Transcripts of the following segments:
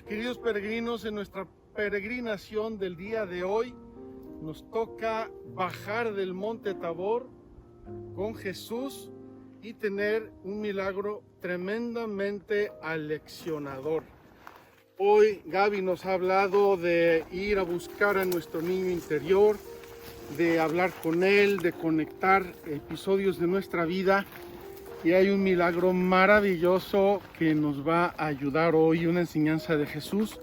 Queridos peregrinos, en nuestra peregrinación del día de hoy nos toca bajar del monte Tabor con Jesús y tener un milagro tremendamente aleccionador. Hoy Gaby nos ha hablado de ir a buscar a nuestro niño interior, de hablar con él, de conectar episodios de nuestra vida. Y hay un milagro maravilloso que nos va a ayudar hoy, una enseñanza de Jesús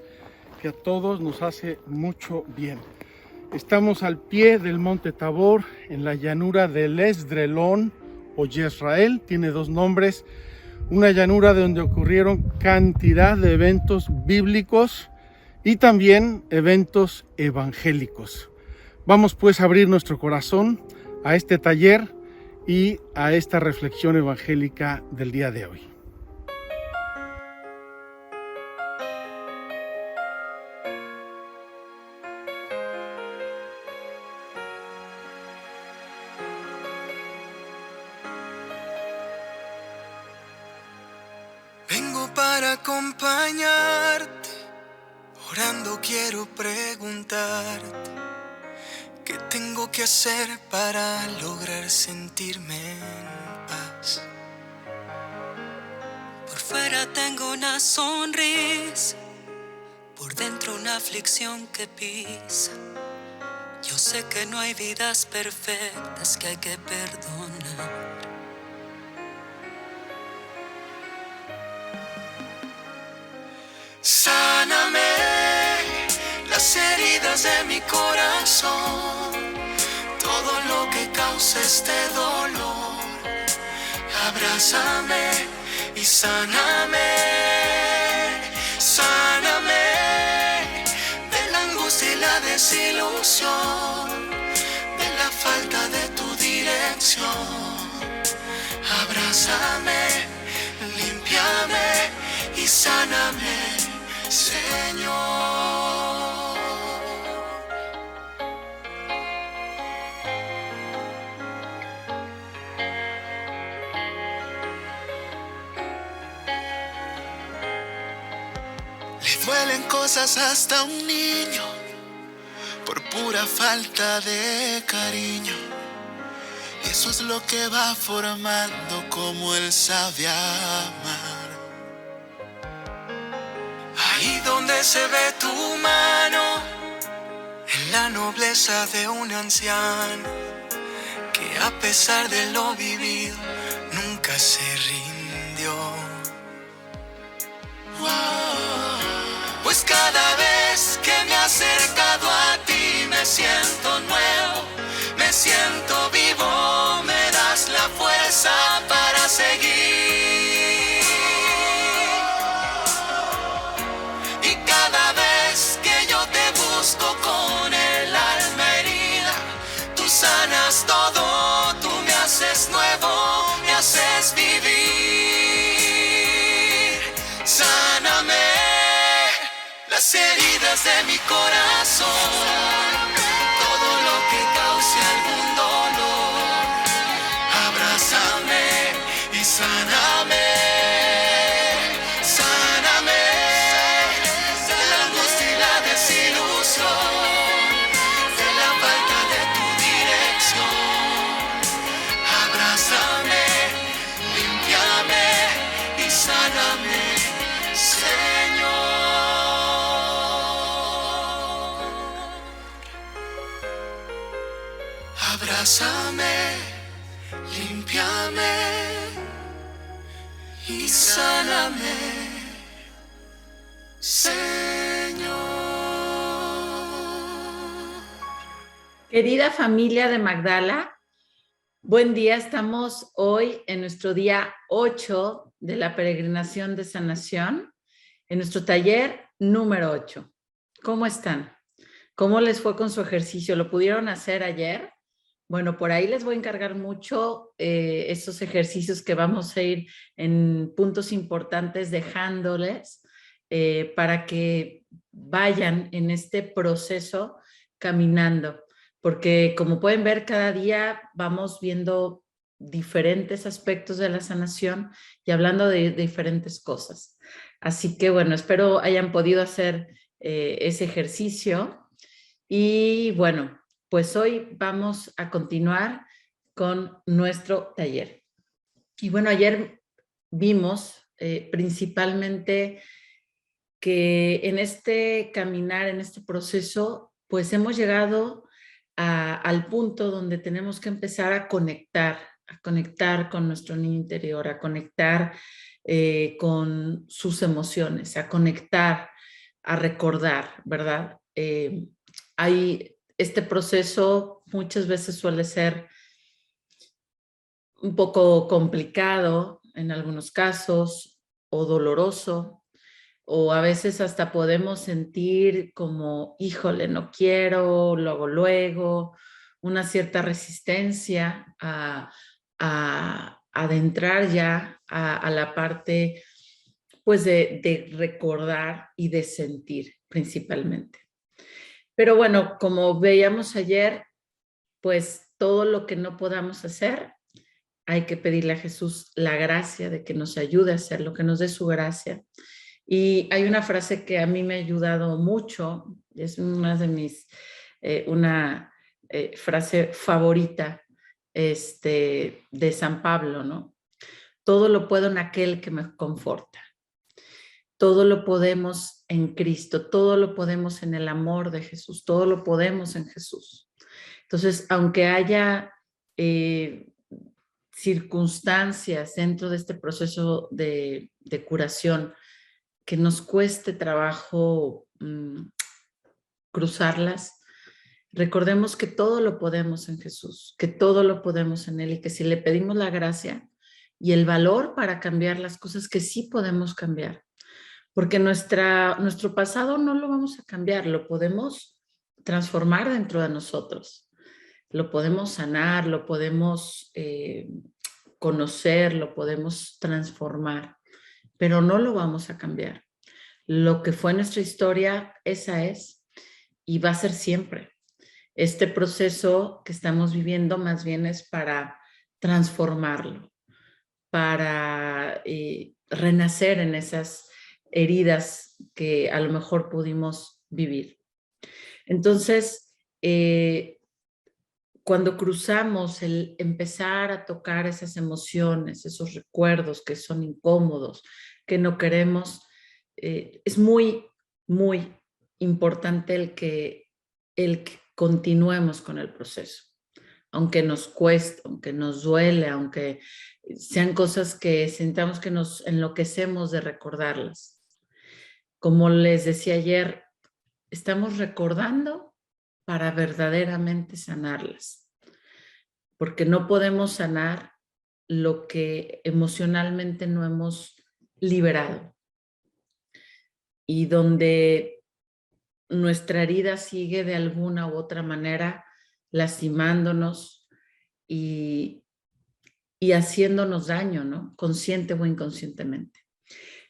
que a todos nos hace mucho bien. Estamos al pie del monte Tabor, en la llanura del Esdrelón o Yisrael, tiene dos nombres, una llanura donde ocurrieron cantidad de eventos bíblicos y también eventos evangélicos. Vamos pues a abrir nuestro corazón a este taller y a esta reflexión evangélica del día de hoy. Vengo para acompañarte, orando quiero preguntarte, ¿qué tengo que hacer para lograr sentirme en paz? Por fuera tengo una sonrisa, por dentro una aflicción que pisa. Yo sé que no hay vidas perfectas, que hay que perdonar. Sáname las heridas de mi corazón, todo lo que causa este dolor. Abrázame y sáname, sáname de la angustia y la desilusión, de la falta de tu dirección. Abrázame, límpiame y sáname, Señor. Le duelen cosas hasta a un niño por pura falta de cariño. Eso es lo que va formando como él sabe amar. Ahí donde se ve tu mano, en la nobleza de un anciano, que a pesar de lo vivido, nunca se rindió. Pues cada vez que me he acercado a ti, me siento nuevo, me siento vivo, me das la fuerza para seguir. Con el alma herida, tú sanas todo, tú me haces nuevo, me haces vivir. Sáname las heridas de mi corazón, todo lo que cause algún dolor. Abrázame y sáname. Abrázame, límpiame y sáname, Señor. Querida familia de Magdala, buen día. Estamos hoy en nuestro día 8 de la peregrinación de sanación, en nuestro taller número 8. ¿Cómo están? ¿Cómo les fue con su ejercicio? ¿Lo pudieron hacer ayer? Bueno, por ahí les voy a encargar mucho estos ejercicios que vamos a ir en puntos importantes dejándoles para que vayan en este proceso caminando. Porque como pueden ver, cada día vamos viendo diferentes aspectos de la sanación y hablando de diferentes cosas. Así que bueno, espero hayan podido hacer ese ejercicio. Y bueno, pues hoy vamos a continuar con nuestro taller. Y bueno, ayer vimos principalmente que en este caminar, en este proceso, pues hemos llegado al punto donde tenemos que empezar a conectar con nuestro niño interior, a conectar con sus emociones, a conectar, a recordar, ¿verdad? Este proceso muchas veces suele ser un poco complicado en algunos casos o doloroso, o a veces hasta podemos sentir como, híjole, no quiero, lo hago luego, una cierta resistencia a adentrar ya a la parte pues de recordar y de sentir principalmente. Pero bueno, como veíamos ayer, pues todo lo que no podamos hacer, hay que pedirle a Jesús la gracia de que nos ayude a hacerlo, que nos dé su gracia. Y hay una frase que a mí me ha ayudado mucho, es una de mis, una frase favorita de San Pablo, ¿no? Todo lo puedo en aquel que me conforta. Todo lo podemos en Cristo, todo lo podemos en el amor de Jesús, todo lo podemos en Jesús. Entonces, aunque haya circunstancias dentro de este proceso de curación que nos cueste trabajo cruzarlas, recordemos que todo lo podemos en Jesús, que todo lo podemos en Él y que si le pedimos la gracia y el valor para cambiar las cosas que sí podemos cambiar, porque nuestro pasado no lo vamos a cambiar, lo podemos transformar dentro de nosotros, lo podemos sanar, lo podemos conocer, lo podemos transformar, pero no lo vamos a cambiar. Lo que fue nuestra historia, esa es y va a ser siempre. Este proceso que estamos viviendo más bien es para transformarlo, para renacer en esas heridas que a lo mejor pudimos vivir. Entonces, cuando cruzamos el empezar a tocar esas emociones, esos recuerdos que son incómodos, que no queremos, es muy, muy importante el que continuemos con el proceso. Aunque nos cueste, aunque nos duele, aunque sean cosas que sintamos que nos enloquecemos de recordarlas. Como les decía ayer, estamos recordando para verdaderamente sanarlas, porque no podemos sanar lo que emocionalmente no hemos liberado y donde nuestra herida sigue de alguna u otra manera lastimándonos y haciéndonos daño, ¿no? Consciente o inconscientemente.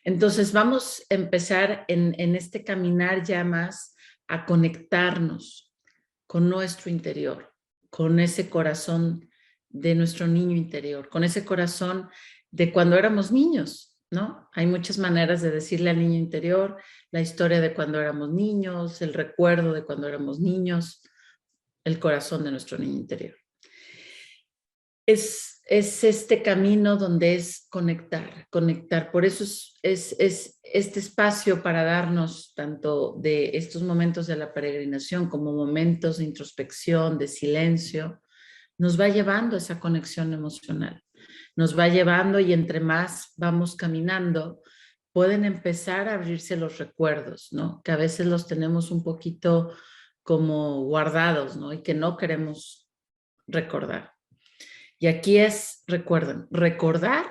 Entonces vamos a empezar en este caminar ya más a conectarnos con nuestro interior, con ese corazón de nuestro niño interior, con ese corazón de cuando éramos niños, ¿no? Hay muchas maneras de decirle al niño interior, la historia de cuando éramos niños, el recuerdo de cuando éramos niños, el corazón de nuestro niño interior. Es este camino donde es conectar. Por eso es este espacio para darnos tanto de estos momentos de la peregrinación como momentos de introspección, de silencio, nos va llevando a esa conexión emocional. Nos va llevando y entre más vamos caminando, pueden empezar a abrirse los recuerdos, ¿no? Que a veces los tenemos un poquito como guardados, ¿no? Y que no queremos recordar. Y aquí recuerden, recordar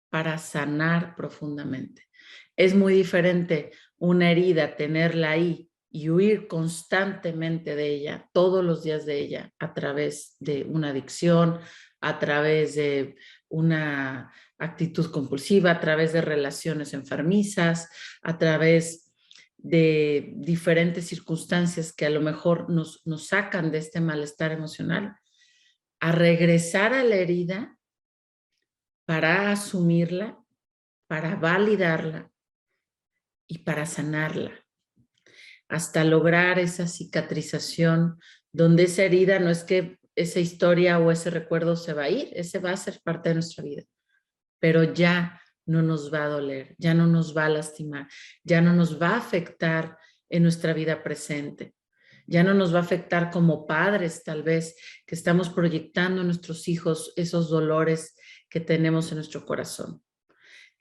para sanar profundamente. Es muy diferente una herida, tenerla ahí y huir constantemente de ella, todos los días de ella, a través de una adicción, a través de una actitud compulsiva, a través de relaciones enfermizas, a través de diferentes circunstancias que a lo mejor nos sacan de este malestar emocional, a regresar a la herida para asumirla, para validarla, y para sanarla, hasta lograr esa cicatrización donde esa herida no es que esa historia o ese recuerdo se va a ir, ese va a ser parte de nuestra vida, pero ya no nos va a doler, ya no nos va a lastimar, ya no nos va a afectar en nuestra vida presente, ya no nos va a afectar como padres tal vez que estamos proyectando en nuestros hijos esos dolores que tenemos en nuestro corazón.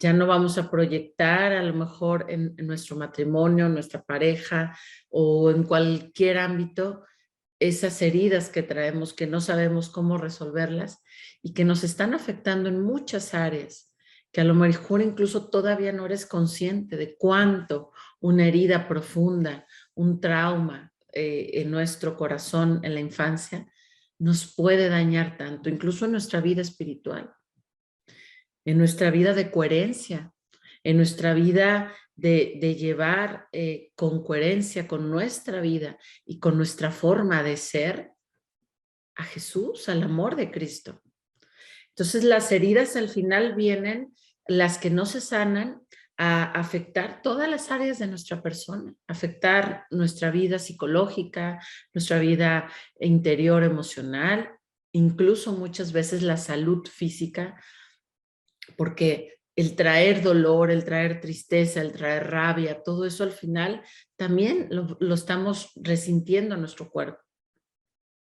Ya no vamos a proyectar a lo mejor en nuestro matrimonio, en nuestra pareja o en cualquier ámbito esas heridas que traemos que no sabemos cómo resolverlas y que nos están afectando en muchas áreas, que a lo mejor incluso todavía no eres consciente de cuánto una herida profunda, un trauma en nuestro corazón en la infancia nos puede dañar tanto, incluso en nuestra vida espiritual, en nuestra vida de coherencia, en nuestra vida de llevar con coherencia con nuestra vida y con nuestra forma de ser a Jesús, al amor de Cristo. Entonces las heridas al final vienen, las que no se sanan, a afectar todas las áreas de nuestra persona, afectar nuestra vida psicológica, nuestra vida interior emocional, incluso muchas veces la salud física, porque el traer dolor, el traer tristeza, el traer rabia, todo eso al final también lo estamos resintiendo en nuestro cuerpo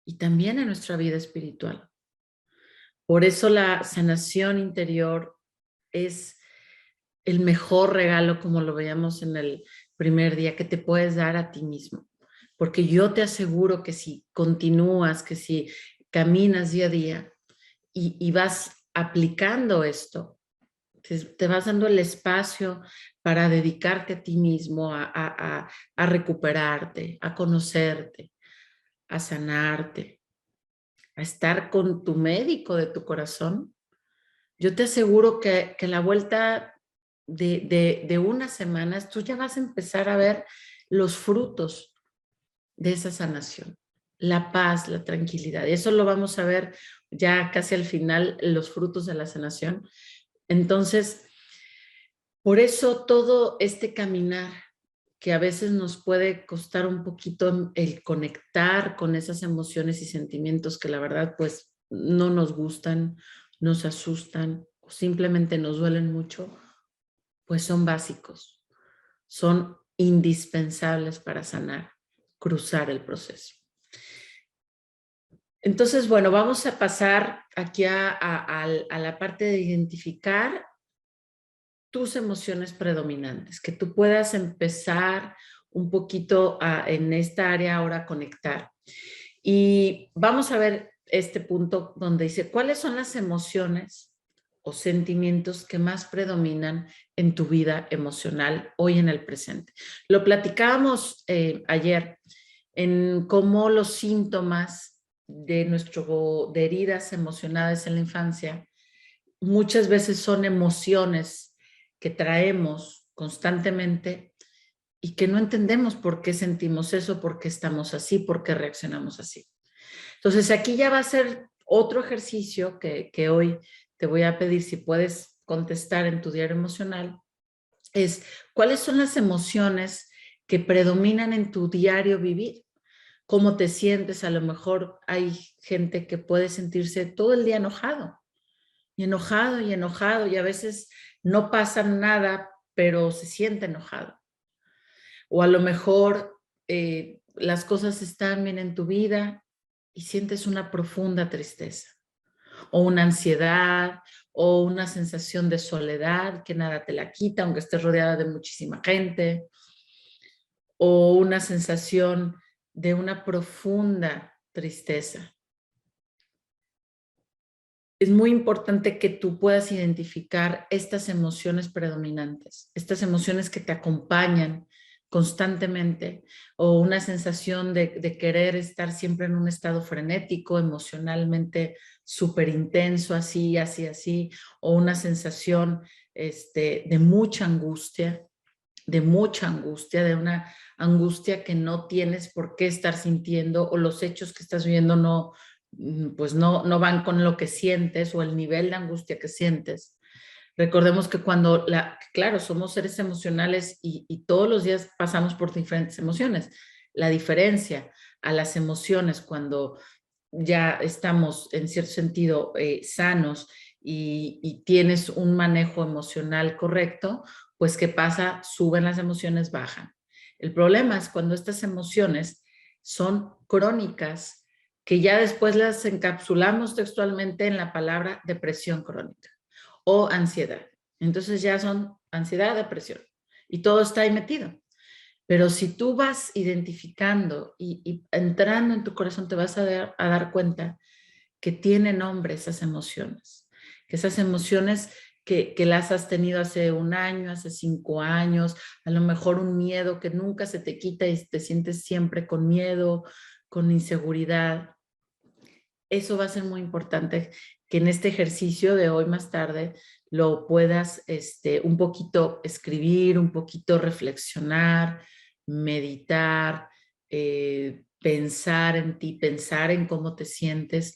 y también en nuestra vida espiritual. Por eso la sanación interior es el mejor regalo, como lo veíamos en el primer día, que te puedes dar a ti mismo. Porque yo te aseguro que si continúas, que si caminas día a día y vas aplicando esto, te vas dando el espacio para dedicarte a ti mismo, a recuperarte, a conocerte, a sanarte, a estar con tu médico de tu corazón. Yo te aseguro que la vuelta de unas semanas tú ya vas a empezar a ver los frutos de esa sanación, la paz, la tranquilidad. Y eso lo vamos a ver ya casi al final, los frutos de la sanación. Entonces, por eso todo este caminar que a veces nos puede costar un poquito el conectar con esas emociones y sentimientos que la verdad pues no nos gustan, nos asustan o simplemente nos duelen mucho, pues son básicos, son indispensables para sanar, cruzar el proceso. Entonces, bueno, vamos a pasar aquí a la parte de identificar tus emociones predominantes, que tú puedas empezar un poquito en esta área ahora a conectar. Y vamos a ver este punto donde dice, ¿cuáles son las emociones o sentimientos que más predominan en tu vida emocional hoy en el presente? Lo platicábamos ayer en cómo los síntomas de heridas emocionales en la infancia muchas veces son emociones que traemos constantemente y que no entendemos por qué sentimos eso, por qué estamos así, por qué reaccionamos así. Entonces aquí ya va a ser otro ejercicio que hoy te voy a pedir si puedes contestar en tu diario emocional, es cuáles son las emociones que predominan en tu diario vivir. ¿Cómo te sientes? A lo mejor hay gente que puede sentirse todo el día enojado y enojado y enojado y a veces no pasa nada, pero se siente enojado. O a lo mejor las cosas están bien en tu vida y sientes una profunda tristeza o una ansiedad o una sensación de soledad que nada te la quita, aunque estés rodeada de muchísima gente, o una sensación de una profunda tristeza. Es muy importante que tú puedas identificar estas emociones predominantes, estas emociones que te acompañan constantemente, o una sensación de querer estar siempre en un estado frenético, emocionalmente súper intenso, así, o una sensación de mucha angustia, de una angustia que no tienes por qué estar sintiendo, o los hechos que estás viviendo no van con lo que sientes o el nivel de angustia que sientes. Recordemos que claro, somos seres emocionales y todos los días pasamos por diferentes emociones. La diferencia a las emociones cuando ya estamos en cierto sentido sanos y tienes un manejo emocional correcto, pues ¿qué pasa? Suben las emociones, bajan. El problema es cuando estas emociones son crónicas, que ya después las encapsulamos textualmente en la palabra depresión crónica o ansiedad. Entonces ya son ansiedad, depresión y todo está ahí metido. Pero si tú vas identificando y entrando en tu corazón, te vas a dar cuenta que tiene nombre esas emociones, que esas emociones que las has tenido hace 1 año, hace 5 años, a lo mejor un miedo que nunca se te quita y te sientes siempre con miedo, con inseguridad. Eso va a ser muy importante que en este ejercicio de hoy más tarde lo puedas un poquito escribir, un poquito reflexionar, meditar, pensar en ti, pensar en cómo te sientes,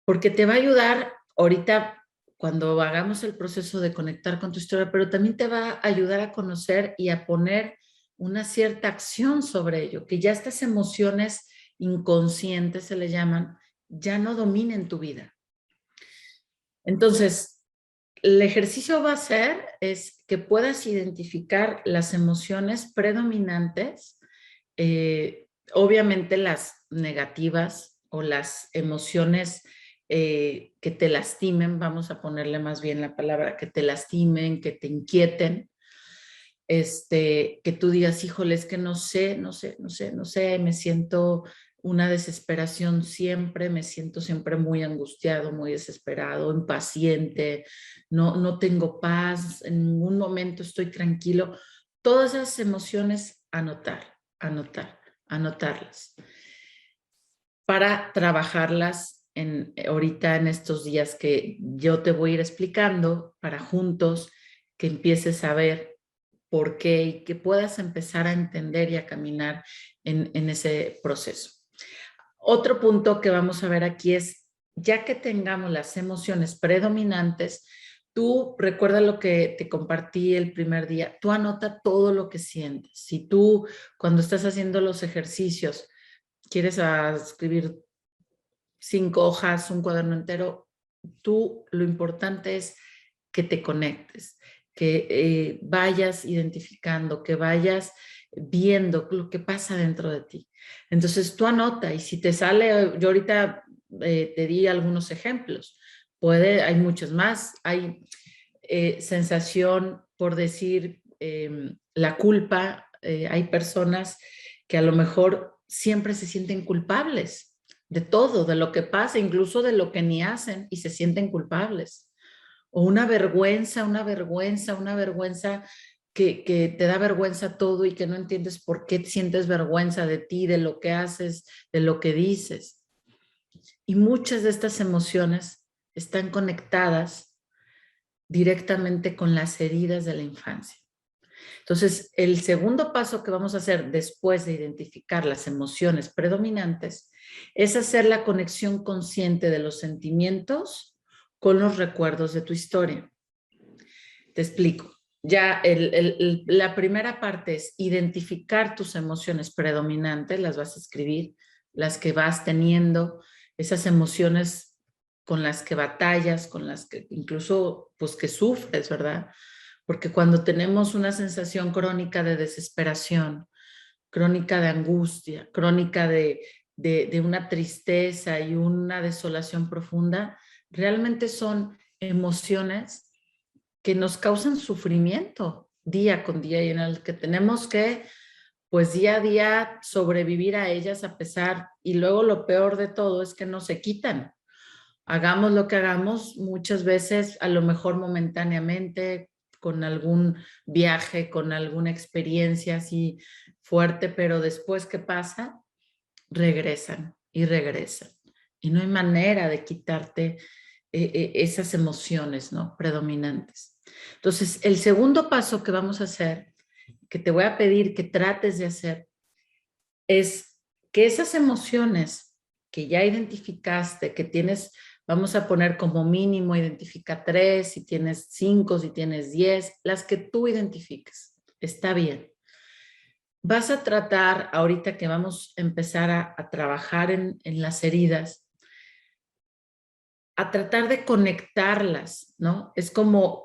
porque te va a ayudar ahorita cuando hagamos el proceso de conectar con tu historia, pero también te va a ayudar a conocer y a poner una cierta acción sobre ello, que ya estas emociones inconscientes se le llaman, ya no dominen tu vida. Entonces, el ejercicio va a ser es que puedas identificar las emociones predominantes, obviamente las negativas o las emociones que te lastimen, vamos a ponerle más bien la palabra, que te lastimen, que te inquieten, que tú digas, híjole, es que no sé, me siento una desesperación siempre, me siento siempre muy angustiado, muy desesperado, impaciente, no tengo paz, en ningún momento estoy tranquilo. Todas esas emociones, anotarlas para trabajarlas ahorita en estos días que yo te voy a ir explicando para juntos que empieces a ver por qué y que puedas empezar a entender y a caminar en ese proceso. Otro punto que vamos a ver aquí es, ya que tengamos las emociones predominantes, tú recuerda lo que te compartí el primer día, tú anota todo lo que sientes. Si tú cuando estás haciendo los ejercicios quieres escribir 5 hojas, un cuaderno entero, tú lo importante es que te conectes, que vayas identificando, que vayas viendo lo que pasa dentro de ti. Entonces tú anota y si te sale, yo ahorita te di algunos ejemplos, hay muchos más, hay sensación por decir la culpa, hay personas que a lo mejor siempre se sienten culpables de todo, de lo que pasa, incluso de lo que ni hacen y se sienten culpables. O una vergüenza que te da vergüenza todo y que no entiendes por qué sientes vergüenza de ti, de lo que haces, de lo que dices. Y muchas de estas emociones están conectadas directamente con las heridas de la infancia. Entonces, el segundo paso que vamos a hacer después de identificar las emociones predominantes es hacer la conexión consciente de los sentimientos con los recuerdos de tu historia. Te explico. Ya la primera parte es identificar tus emociones predominantes, las vas a escribir, las que vas teniendo, esas emociones con las que batallas, con las que incluso pues que sufres, ¿verdad? Porque cuando tenemos una sensación crónica de desesperación, crónica de angustia, crónica de una tristeza y una desolación profunda, realmente son emociones que nos causan sufrimiento día con día y en el que tenemos que, pues día a día, sobrevivir a ellas a pesar, y luego lo peor de todo es que no se quitan. Hagamos lo que hagamos, muchas veces, a lo mejor momentáneamente, con algún viaje, con alguna experiencia así fuerte, pero después, ¿qué pasa? Regresan y regresan. Y no hay manera de quitarte esas emociones, ¿no? Predominantes. Entonces, el segundo paso que vamos a hacer, que te voy a pedir que trates de hacer, es que esas emociones que ya identificaste, que tienes Vamos a poner como mínimo, identifica 3, si tienes 5, si tienes 10, las que tú identifiques. Está bien. Vas a tratar, ahorita que vamos a empezar a trabajar en las heridas, a tratar de conectarlas, ¿no? Es como,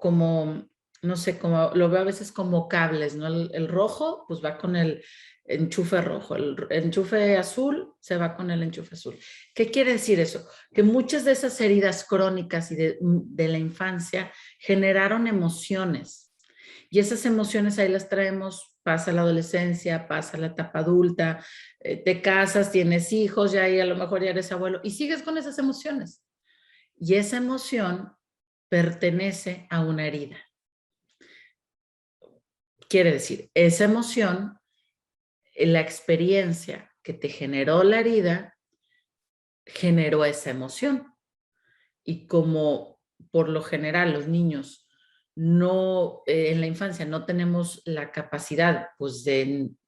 no sé, como lo veo a veces como cables, ¿no? El rojo, pues va con el enchufe rojo, el enchufe azul se va con el enchufe azul. ¿Qué quiere decir eso? Que muchas de esas heridas crónicas y de la infancia generaron emociones. Y esas emociones ahí las traemos, pasa la adolescencia, pasa la etapa adulta, te casas, tienes hijos, ya ahí a lo mejor ya eres abuelo y sigues con esas emociones. Y esa emoción pertenece a una herida. Quiere decir, esa emoción, la experiencia que te generó la herida, generó esa emoción. Y como por lo general los niños no, en la infancia no tenemos la capacidad pues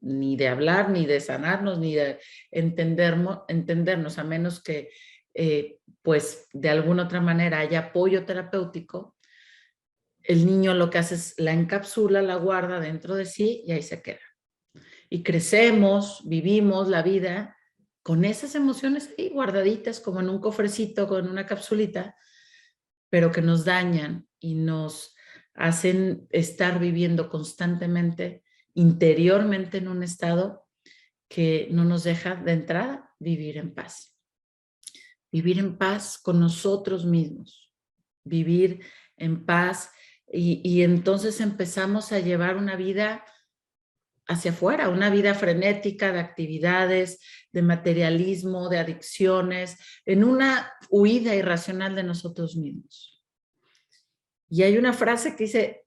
ni de hablar, ni de sanarnos, ni de entendernos, a menos que pues de alguna otra manera haya apoyo terapéutico, el niño lo que hace es la encapsula, la guarda dentro de sí y ahí se queda. Y crecemos, vivimos la vida con esas emociones ahí guardaditas como en un cofrecito, con una capsulita, pero que nos dañan y nos hacen estar viviendo constantemente, interiormente en un estado que no nos deja de entrada vivir en paz. Vivir en paz con nosotros mismos, vivir en paz y entonces empezamos a llevar una vida hacia afuera, una vida frenética de actividades, de materialismo, de adicciones, en una huida irracional de nosotros mismos. Y hay una frase que dice,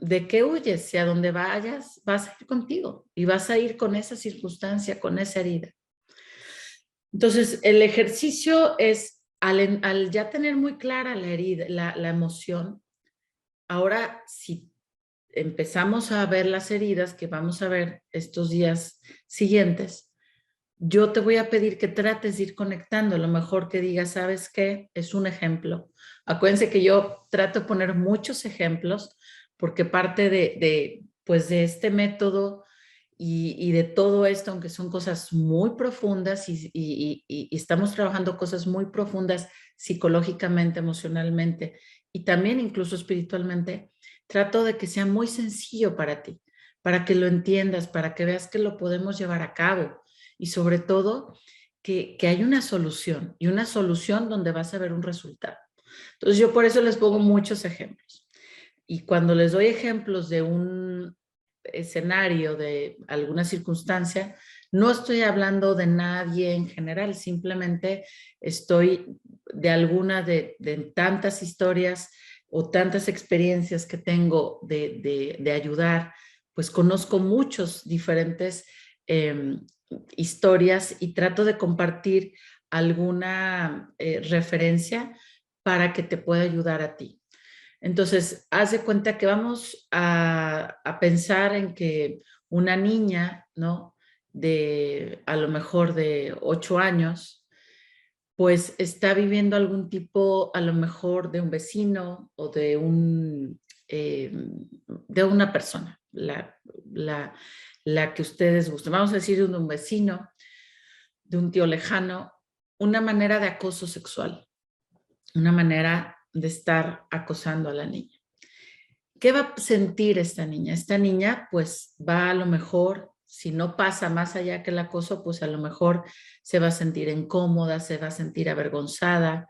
¿de qué huyes? Si a donde vayas vas a ir contigo y vas a ir con esa circunstancia, con esa herida. Entonces, el ejercicio es, al ya tener muy clara la herida, la emoción, ahora si empezamos a ver las heridas que vamos a ver estos días siguientes, yo te voy a pedir que trates de ir conectando, a lo mejor que digas, ¿sabes qué? Es un ejemplo. Acuérdense que yo trato de poner muchos ejemplos porque parte pues de este método y de todo esto, aunque son cosas muy profundas y estamos trabajando cosas muy profundas psicológicamente, emocionalmente y también incluso espiritualmente, trato de que sea muy sencillo para ti, para que lo entiendas, para que veas que lo podemos llevar a cabo y sobre todo que hay una solución y una solución donde vas a ver un resultado. Entonces yo por eso les pongo muchos ejemplos. Y cuando les doy ejemplos de un escenario, de alguna circunstancia, no estoy hablando de nadie en general, simplemente estoy de alguna de tantas historias o tantas experiencias que tengo de ayudar, pues conozco muchos diferentes historias y trato de compartir alguna referencia para que te pueda ayudar a ti. Entonces, haz de cuenta que vamos a pensar en que una niña, ¿no? De a lo mejor de 8 años, pues está viviendo algún tipo, a lo mejor de un vecino o de una persona, la que ustedes gusten. Vamos a decir de un vecino, de un tío lejano, una manera de acoso sexual, una manera de estar acosando a la niña. ¿Qué va a sentir esta niña? Esta niña pues va a lo mejor, si no pasa más allá que el acoso, pues a lo mejor se va a sentir incómoda, se va a sentir avergonzada.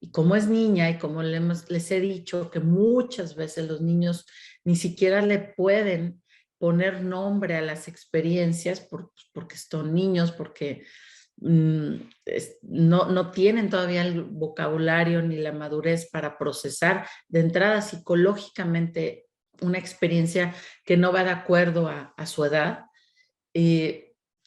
Y como es niña y como les he dicho que muchas veces los niños ni siquiera le pueden poner nombre a las experiencias porque son niños, porque no tienen todavía el vocabulario ni la madurez para procesar de entrada psicológicamente una experiencia que no va de acuerdo a su edad.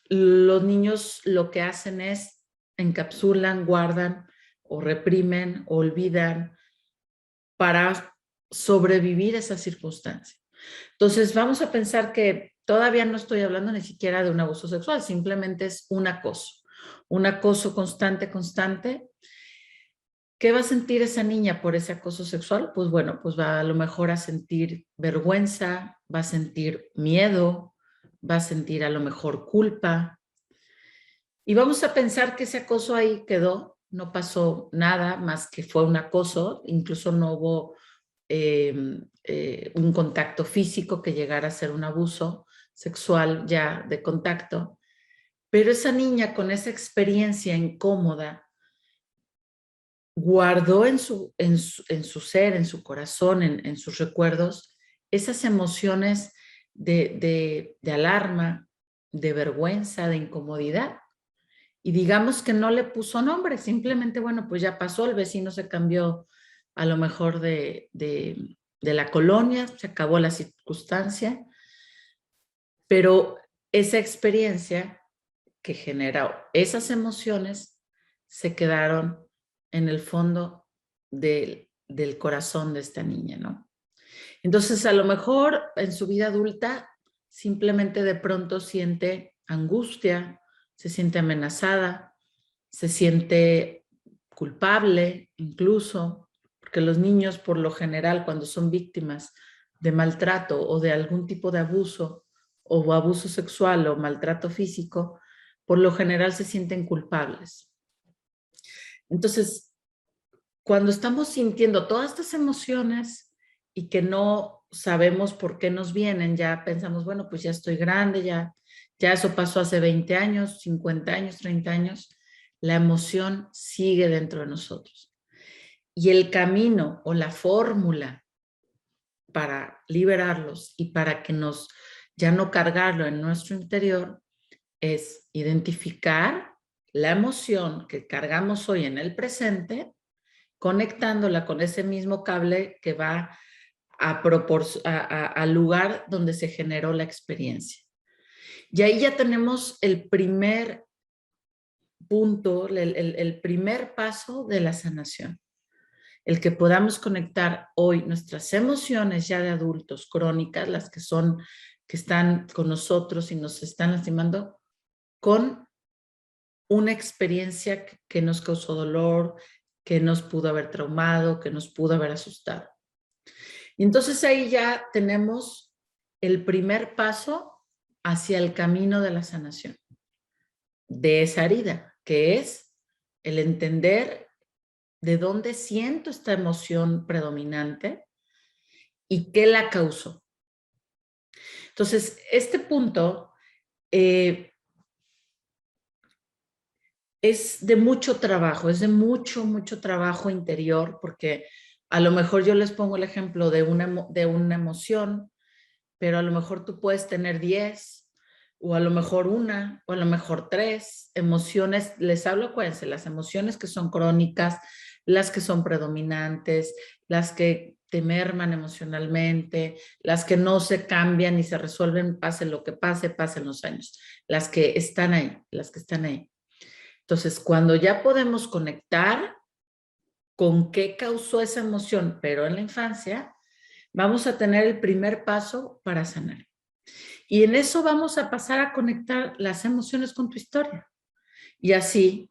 Los niños lo que hacen es encapsulan, guardan o reprimen, o olvidan para sobrevivir a esa circunstancia. Entonces vamos a pensar que todavía no estoy hablando ni siquiera de un abuso sexual, simplemente es un acoso constante, ¿Qué va a sentir esa niña por ese acoso sexual? Pues bueno, pues va a lo mejor a sentir vergüenza, va a sentir miedo, va a sentir a lo mejor culpa. Y vamos a pensar que ese acoso ahí quedó, no pasó nada más que fue un acoso, incluso no hubo un contacto físico que llegara a ser un abuso sexual ya de contacto. Pero esa niña con esa experiencia incómoda guardó en su ser, en su corazón, en sus recuerdos, esas emociones de alarma, de vergüenza, de incomodidad. Y digamos que no le puso nombre, simplemente, bueno, pues ya pasó, el vecino se cambió a lo mejor de la colonia, se acabó la circunstancia, pero esa experiencia que generó esas emociones se quedaron en el fondo del corazón de esta niña, ¿no? Entonces, a lo mejor en su vida adulta simplemente de pronto siente angustia, se siente amenazada, se siente culpable incluso, porque los niños por lo general cuando son víctimas de maltrato o de algún tipo de abuso o abuso sexual o maltrato físico, por lo general se sienten culpables. Entonces, cuando estamos sintiendo todas estas emociones y que no sabemos por qué nos vienen, ya pensamos, bueno, pues ya estoy grande, ya eso pasó hace 20 años, 50 años, 30 años, la emoción sigue dentro de nosotros. Y el camino o la fórmula para liberarlos y para que ya no cargarlo en nuestro interior es identificar la emoción que cargamos hoy en el presente, conectándola con ese mismo cable que va al lugar donde se generó la experiencia. Y ahí ya tenemos el primer punto, el primer paso de la sanación. El que podamos conectar hoy nuestras emociones ya de adultos crónicas, las que están con nosotros y nos están lastimando, con una experiencia que nos causó dolor, que nos pudo haber traumado, que nos pudo haber asustado. Y entonces ahí ya tenemos el primer paso hacia el camino de la sanación de esa herida, que es el entender de dónde siento esta emoción predominante y qué la causó. Entonces, este punto es de mucho trabajo, es de mucho, mucho trabajo interior, porque a lo mejor yo les pongo el ejemplo de una emoción, pero a lo mejor tú puedes tener 10, o a lo mejor una, o a lo mejor 3 emociones. Les hablo, acuérdense, las emociones que son crónicas, las que son predominantes, las que te merman emocionalmente, las que no se cambian y se resuelven, pase lo que pase, pasen los años, las que están ahí, las que están ahí. Entonces, cuando ya podemos conectar con qué causó esa emoción, pero en la infancia, vamos a tener el primer paso para sanar. Y en eso vamos a pasar a conectar las emociones con tu historia. Y así,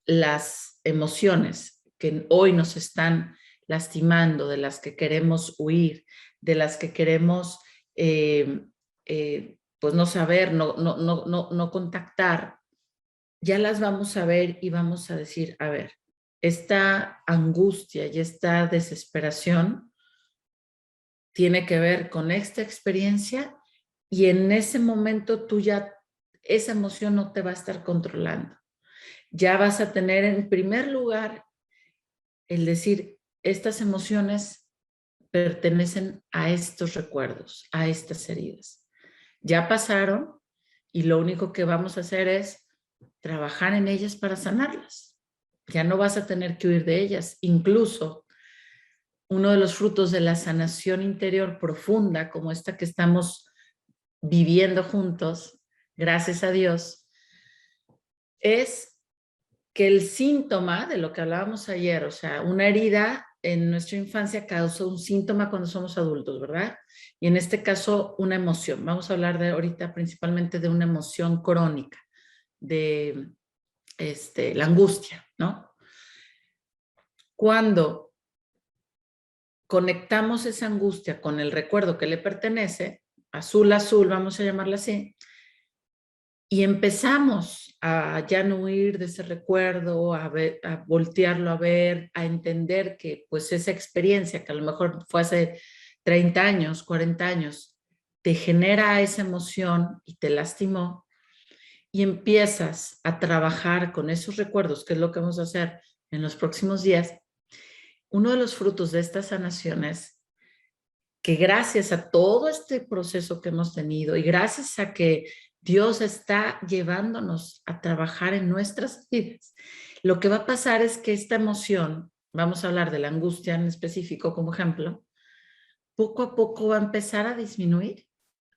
las emociones que hoy nos están lastimando, de las que queremos huir, de las que queremos pues no saber, no contactar, ya las vamos a ver y vamos a decir, a ver, esta angustia y esta desesperación tiene que ver con esta experiencia y en ese momento tú ya, esa emoción no te va a estar controlando. Ya vas a tener en primer lugar el decir, estas emociones pertenecen a estos recuerdos, a estas heridas. Ya pasaron y lo único que vamos a hacer es trabajar en ellas para sanarlas. Ya no vas a tener que huir de ellas. Incluso uno de los frutos de la sanación interior profunda, como esta que estamos viviendo juntos, gracias a Dios, es que el síntoma de lo que hablábamos ayer, o sea, una herida en nuestra infancia causa un síntoma cuando somos adultos, ¿verdad? Y en este caso, una emoción. Vamos a hablar de ahorita principalmente de una emoción crónica, de la angustia, ¿no? cuando conectamos esa angustia con el recuerdo que le pertenece, azul, azul, vamos a llamarla así, y empezamos a ya no huir de ese recuerdo, a voltearlo a ver, a entender que pues esa experiencia que a lo mejor fue hace 30 años, 40 años, te genera esa emoción y te lastimó, y empiezas a trabajar con esos recuerdos, que es lo que vamos a hacer en los próximos días. Uno de los frutos de esta sanación es que gracias a todo este proceso que hemos tenido y gracias a que Dios está llevándonos a trabajar en nuestras vidas, lo que va a pasar es que esta emoción, vamos a hablar de la angustia en específico como ejemplo, poco a poco va a empezar a disminuir,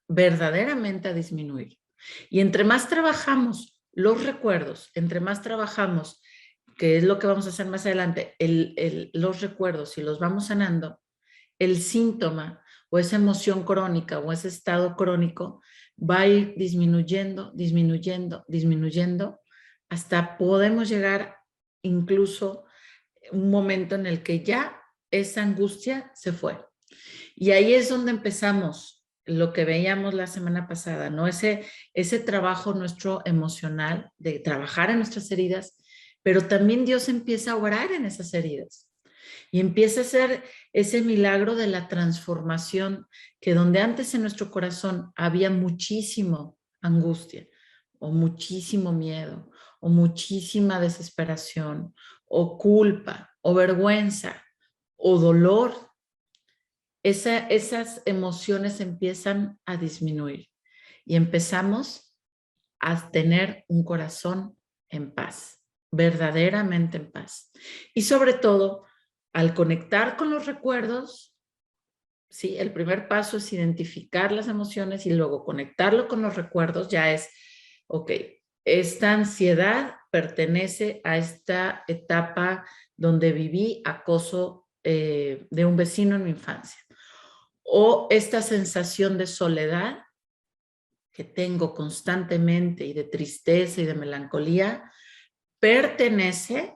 verdaderamente a disminuir. Y entre más trabajamos los recuerdos, entre más trabajamos, que es lo que vamos a hacer más adelante, los recuerdos y los vamos sanando, el síntoma o esa emoción crónica o ese estado crónico va a ir disminuyendo, disminuyendo, disminuyendo, hasta podemos llegar incluso a un momento en el que ya esa angustia se fue. Y ahí es donde empezamos lo que veíamos la semana pasada, ¿no? Ese trabajo nuestro emocional, de trabajar en nuestras heridas, pero también Dios empieza a obrar en esas heridas. Y empieza a ser ese milagro de la transformación, que donde antes en nuestro corazón había muchísimo angustia, o muchísimo miedo, o muchísima desesperación, o culpa, o vergüenza, o dolor, esas emociones empiezan a disminuir y empezamos a tener un corazón en paz, verdaderamente en paz. Y sobre todo, al conectar con los recuerdos, ¿sí? El primer paso es identificar las emociones y luego conectarlo con los recuerdos. Ya es, ok, esta ansiedad pertenece a esta etapa donde viví acoso de un vecino en mi infancia. O esta sensación de soledad que tengo constantemente y de tristeza y de melancolía pertenece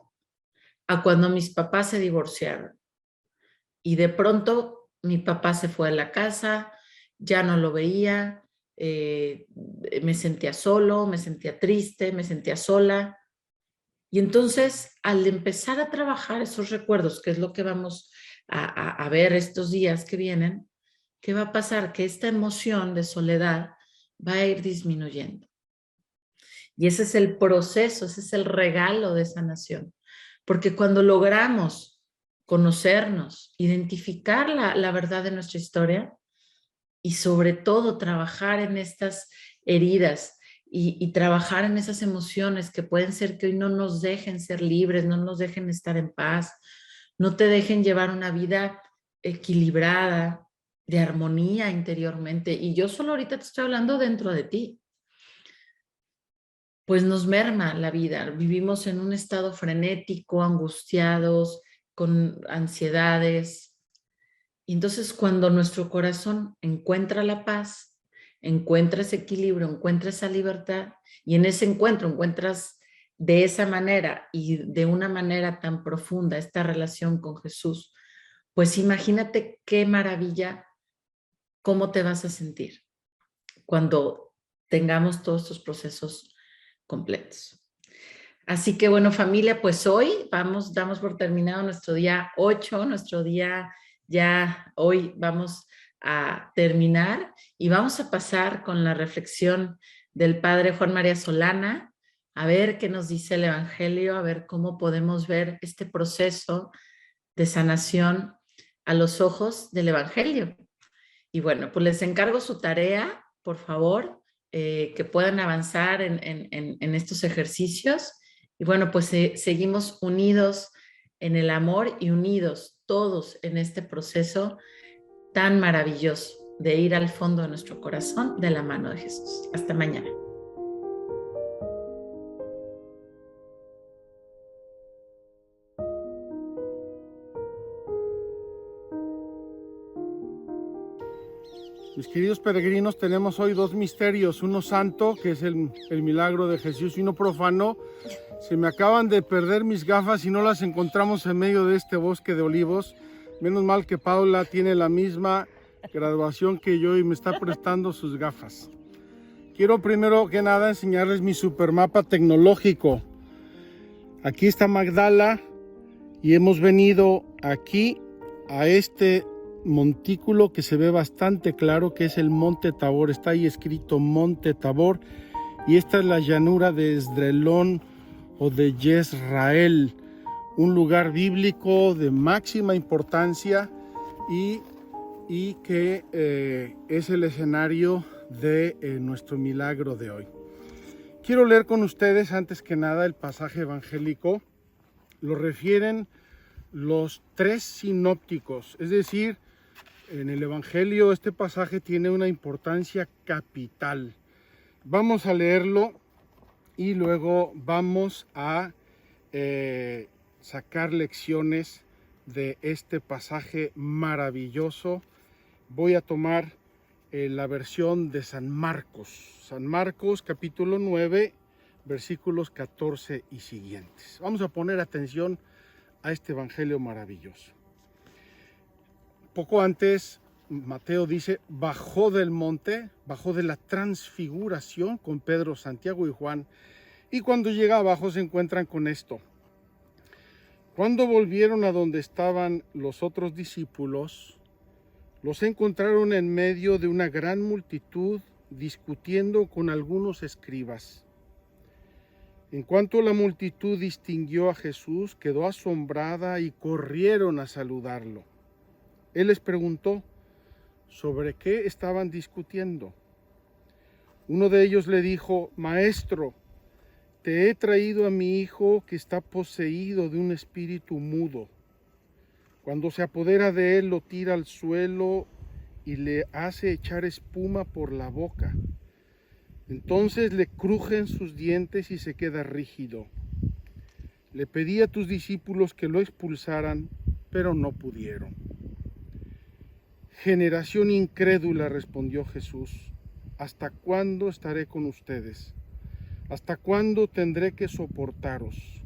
a cuando mis papás se divorciaron y de pronto mi papá se fue a la casa, ya no lo veía, me sentía solo, me sentía triste, me sentía sola. Y entonces, al empezar a trabajar esos recuerdos, que es lo que vamos a ver estos días que vienen, ¿qué va a pasar? Que esta emoción de soledad va a ir disminuyendo. Y ese es el proceso, ese es el regalo de sanación. Porque cuando logramos conocernos, identificar la verdad de nuestra historia y sobre todo trabajar en estas heridas y trabajar en esas emociones que pueden ser que hoy no nos dejen ser libres, no nos dejen estar en paz, no te dejen llevar una vida equilibrada, de armonía interiormente. Y yo solo ahorita te estoy hablando dentro de ti. Pues nos merma la vida. Vivimos en un estado frenético, angustiados, con ansiedades. Y entonces cuando nuestro corazón encuentra la paz, encuentra ese equilibrio, encuentra esa libertad, y en ese encuentro encuentras de esa manera y de una manera tan profunda esta relación con Jesús, pues imagínate qué maravilla, cómo te vas a sentir cuando tengamos todos estos procesos completos. Así que bueno, familia, pues hoy damos por terminado nuestro día 8, nuestro día ya hoy vamos a terminar y vamos a pasar con la reflexión del Padre Juan María Solana, a ver qué nos dice el Evangelio, a ver cómo podemos ver este proceso de sanación a los ojos del Evangelio. Y bueno, pues les encargo su tarea, por favor, que puedan avanzar en estos ejercicios. Y bueno, pues seguimos unidos en el amor y unidos todos en este proceso tan maravilloso de ir al fondo de nuestro corazón de la mano de Jesús. Hasta mañana. Mis queridos peregrinos, tenemos hoy dos misterios, uno santo, que es el milagro de Jesús, y uno profano. Se me acaban de perder mis gafas y no las encontramos en medio de este bosque de olivos. Menos mal que Paula tiene la misma graduación que yo y me está prestando sus gafas. Quiero primero que nada enseñarles mi supermapa tecnológico. Aquí está Magdala y hemos venido aquí a este montículo que se ve bastante claro, que es el Monte Tabor. Está ahí escrito Monte Tabor y esta es la llanura de Esdrelón o de Yezrael, un lugar bíblico de máxima importancia y que es el escenario de nuestro milagro de hoy. Quiero leer con ustedes antes que nada el pasaje evangélico. Lo refieren los tres sinópticos, es decir, en el evangelio este pasaje tiene una importancia capital. Vamos a leerlo y luego vamos a sacar lecciones de este pasaje maravilloso. Voy a tomar la versión de San Marcos capítulo 9, versículos 14 y siguientes. Vamos a poner atención a este evangelio maravilloso. Poco antes, Mateo dice, bajó del monte, bajó de la transfiguración con Pedro, Santiago y Juan, y cuando llega abajo se encuentran con esto. Cuando volvieron a donde estaban los otros discípulos, los encontraron en medio de una gran multitud discutiendo con algunos escribas. En cuanto la multitud distinguió a Jesús, quedó asombrada y corrieron a saludarlo. Él les preguntó sobre qué estaban discutiendo. Uno de ellos le dijo, Maestro, te he traído a mi hijo que está poseído de un espíritu mudo. Cuando se apodera de él, lo tira al suelo y le hace echar espuma por la boca. Entonces le crujen sus dientes y se queda rígido. Le pedí a tus discípulos que lo expulsaran, pero no pudieron. Generación incrédula, respondió Jesús, ¿hasta cuándo estaré con ustedes? ¿Hasta cuándo tendré que soportaros?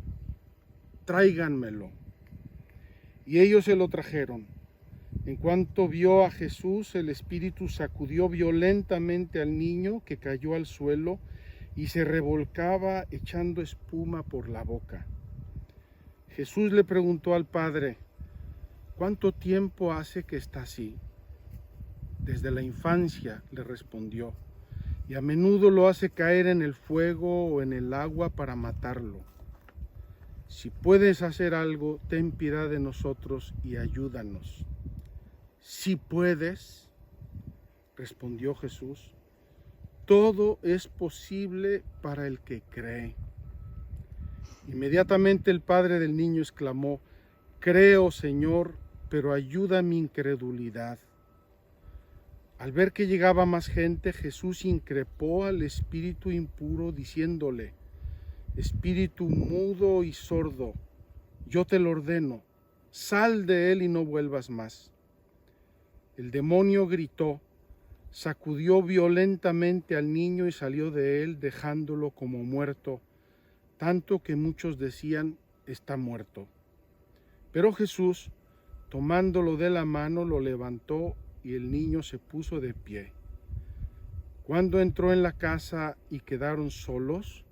Tráiganmelo. Y ellos se lo trajeron. En cuanto vio a Jesús, el espíritu sacudió violentamente al niño, que cayó al suelo y se revolcaba echando espuma por la boca. Jesús le preguntó al padre, ¿cuánto tiempo hace que está así? Desde la infancia, le respondió, y a menudo lo hace caer en el fuego o en el agua para matarlo. Si puedes hacer algo, ten piedad de nosotros y ayúdanos. Si puedes, respondió Jesús, todo es posible para el que cree. Inmediatamente el padre del niño exclamó, creo, Señor, pero ayuda mi incredulidad. Al ver que llegaba más gente, Jesús increpó al espíritu impuro diciéndole, espíritu mudo y sordo, yo te lo ordeno, sal de él y no vuelvas más. El demonio gritó, sacudió violentamente al niño y salió de él dejándolo como muerto, tanto que muchos decían, está muerto. Pero Jesús, tomándolo de la mano, lo levantó y el niño se puso de pie. Cuando entró en la casa y quedaron solos,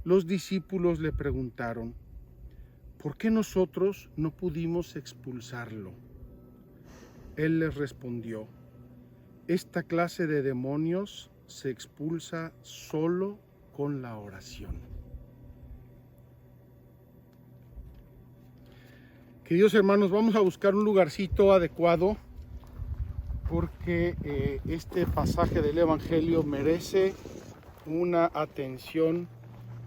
los discípulos le preguntaron, ¿por qué nosotros no pudimos expulsarlo? Él les respondió, esta clase de demonios se expulsa solo con la oración. Queridos hermanos, vamos a buscar un lugarcito adecuado porque este pasaje del Evangelio merece una atención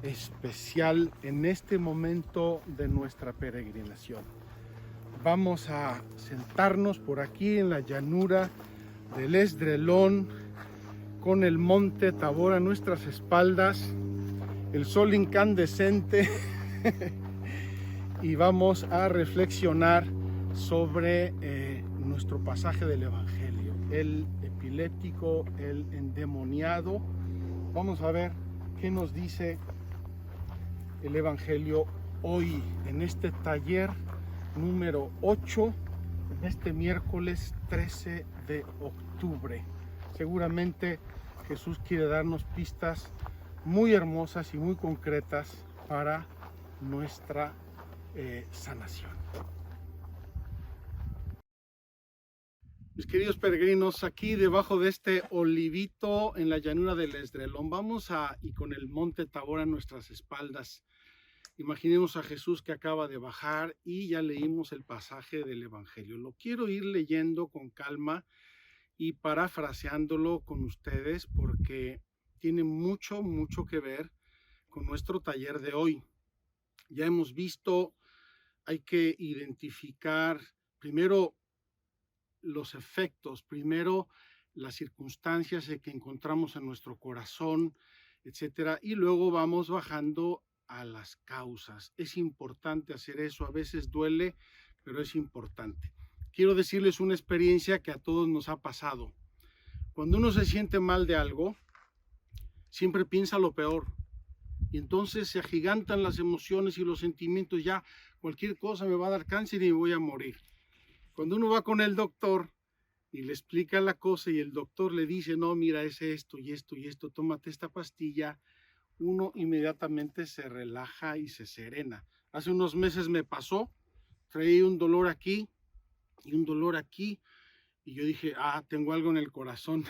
especial en este momento de nuestra peregrinación. Vamos a sentarnos por aquí en la llanura del Esdrelón con el monte Tabor a nuestras espaldas, el sol incandescente y vamos a reflexionar sobre nuestro pasaje del Evangelio, el epiléptico, el endemoniado. Vamos a ver qué nos dice el Evangelio hoy, en este taller número 8, en este miércoles 13 de octubre. Seguramente Jesús quiere darnos pistas muy hermosas y muy concretas para nuestra sanación. Mis queridos peregrinos, aquí debajo de este olivito en la llanura del Esdrelón, y con el monte Tabor a nuestras espaldas. Imaginemos a Jesús que acaba de bajar y ya leímos el pasaje del Evangelio. Lo quiero ir leyendo con calma y parafraseándolo con ustedes porque tiene mucho que ver con nuestro taller de hoy. Ya hemos visto, hay que identificar primero los efectos, primero las circunstancias que encontramos en nuestro corazón, etcétera, y luego vamos bajando a las causas. Es importante hacer eso, a veces duele, pero es importante. Quiero decirles una experiencia que a todos nos ha pasado. Cuando uno se siente mal de algo, siempre piensa lo peor, y entonces se agigantan las emociones y los sentimientos. Ya cualquier cosa me va a dar cáncer y me voy a morir. Cuando uno va con el doctor y le explica la cosa y el doctor le dice, no, mira, es esto y esto y esto, tómate esta pastilla, uno inmediatamente se relaja y se serena. Hace unos meses me pasó, traía un dolor aquí y un dolor aquí, y yo dije, tengo algo en el corazón.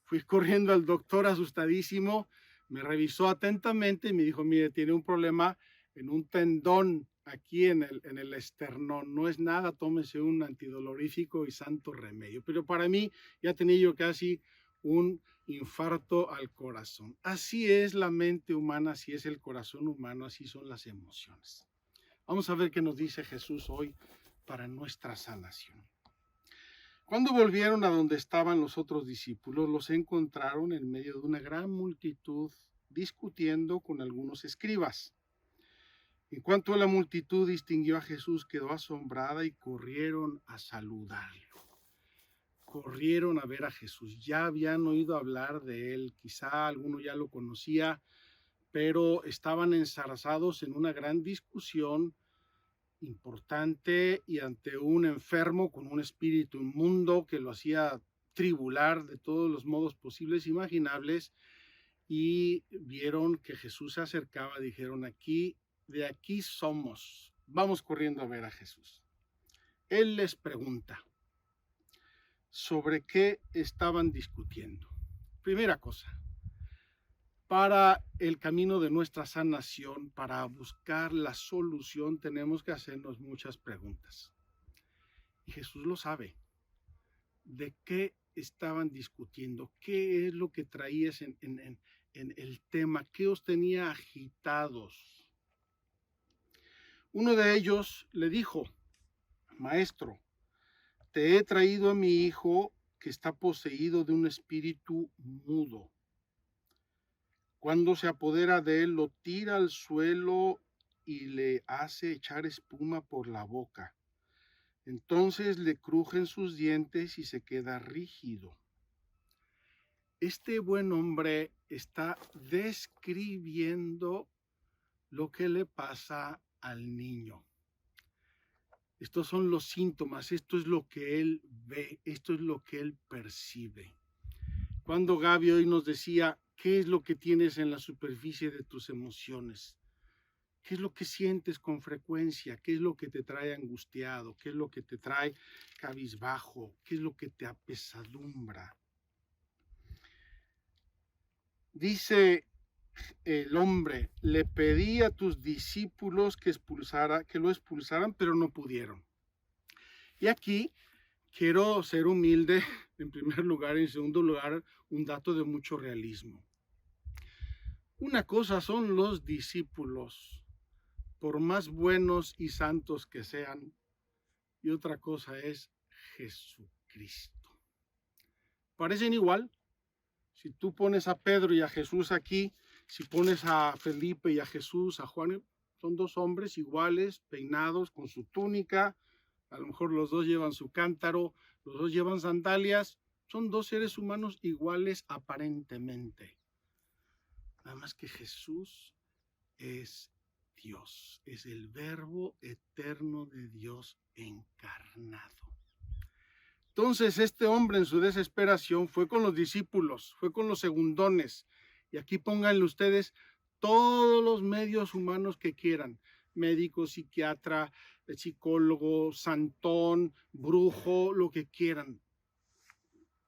Fui corriendo al doctor asustadísimo, me revisó atentamente y me dijo, mire, tiene un problema en un tendón aquí en el esternón, no es nada, tómese un antidolorífico y santo remedio. Pero para mí ya tenía yo casi un infarto al corazón. Así es la mente humana, así es el corazón humano, así son las emociones. Vamos a ver qué nos dice Jesús hoy para nuestra sanación. Cuando volvieron a donde estaban los otros discípulos, los encontraron en medio de una gran multitud discutiendo con algunos escribas. En cuanto la multitud distinguió a Jesús, quedó asombrada y corrieron a saludarlo. Corrieron a ver a Jesús. Ya habían oído hablar de él, quizá alguno ya lo conocía, pero estaban enzarzados en una gran discusión importante y ante un enfermo con un espíritu inmundo que lo hacía tribular de todos los modos posibles e imaginables, y vieron que Jesús se acercaba, dijeron, de aquí somos. Vamos corriendo a ver a Jesús. Él les pregunta sobre qué estaban discutiendo. Primera cosa, para el camino de nuestra sanación, para buscar la solución, tenemos que hacernos muchas preguntas. Y Jesús lo sabe. ¿De qué estaban discutiendo? ¿Qué es lo que traías en el tema? ¿Qué os tenía agitados? Uno de ellos le dijo, maestro, te he traído a mi hijo que está poseído de un espíritu mudo. Cuando se apodera de él, lo tira al suelo y le hace echar espuma por la boca. Entonces le crujen sus dientes y se queda rígido. Este buen hombre está describiendo lo que le pasa al niño. Estos son los síntomas, esto es lo que él ve, esto es lo que él percibe. Cuando Gaby hoy nos decía, ¿qué es lo que tienes en la superficie de tus emociones? ¿Qué es lo que sientes con frecuencia? ¿Qué es lo que te trae angustiado? ¿Qué es lo que te trae cabizbajo? ¿Qué es lo que te apesadumbra? Dice el hombre, le pedí a tus discípulos que lo expulsaran, pero no pudieron. Y aquí quiero ser humilde, en primer lugar, en segundo lugar, un dato de mucho realismo. Una cosa son los discípulos, por más buenos y santos que sean, y otra cosa es Jesucristo. Parecen igual. Si tú pones a Pedro y a Jesús aquí, si pones a Felipe y a Jesús, a Juan, son dos hombres iguales, peinados, con su túnica, a lo mejor los dos llevan su cántaro, los dos llevan sandalias, son dos seres humanos iguales aparentemente. Nada más que Jesús es Dios, es el Verbo eterno de Dios encarnado. Entonces este hombre en su desesperación fue con los discípulos, fue con los segundones, y aquí pónganle ustedes todos los medios humanos que quieran, médico, psiquiatra, psicólogo, santón, brujo, lo que quieran.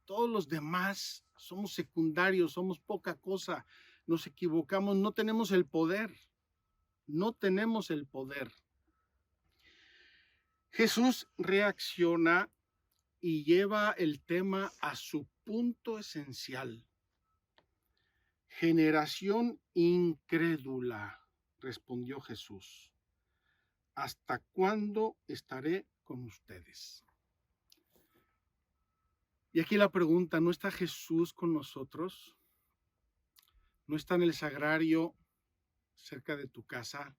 Todos los demás somos secundarios, somos poca cosa, nos equivocamos, no tenemos el poder, no tenemos el poder. Jesús reacciona y lleva el tema a su punto esencial. Generación incrédula, respondió Jesús. ¿Hasta cuándo estaré con ustedes? Y aquí la pregunta, ¿no está Jesús con nosotros? ¿No está en el sagrario cerca de tu casa?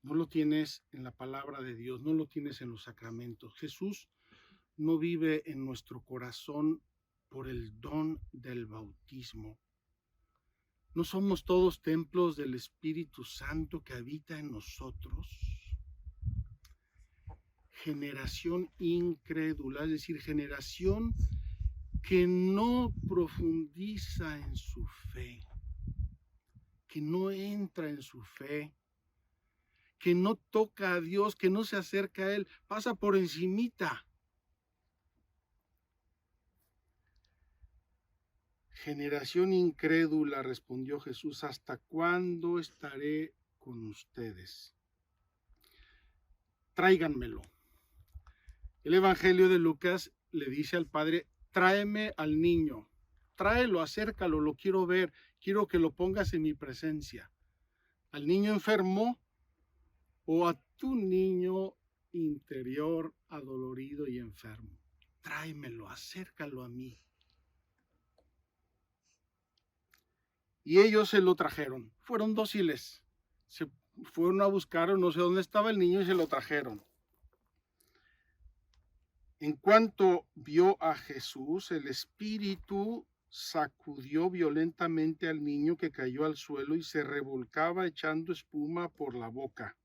¿No lo tienes en la palabra de Dios? ¿No lo tienes en los sacramentos? Jesús no vive en nuestro corazón por el don del bautismo. ¿No somos todos templos del Espíritu Santo que habita en nosotros? Generación incrédula, es decir, generación que no profundiza en su fe, que no entra en su fe, que no toca a Dios, que no se acerca a Él, pasa por encimita. Generación incrédula, respondió Jesús, ¿hasta cuándo estaré con ustedes? Tráiganmelo. El Evangelio de Lucas le dice al padre, tráeme al niño, tráelo, acércalo, lo quiero ver, quiero que lo pongas en mi presencia. Al niño enfermo o a tu niño interior adolorido y enfermo. Tráemelo, acércalo a mí. Y ellos se lo trajeron. Fueron dóciles. Se fueron a buscar, no sé dónde estaba el niño, y se lo trajeron. En cuanto vio a Jesús, el espíritu sacudió violentamente al niño, que cayó al suelo y se revolcaba echando espuma por la boca.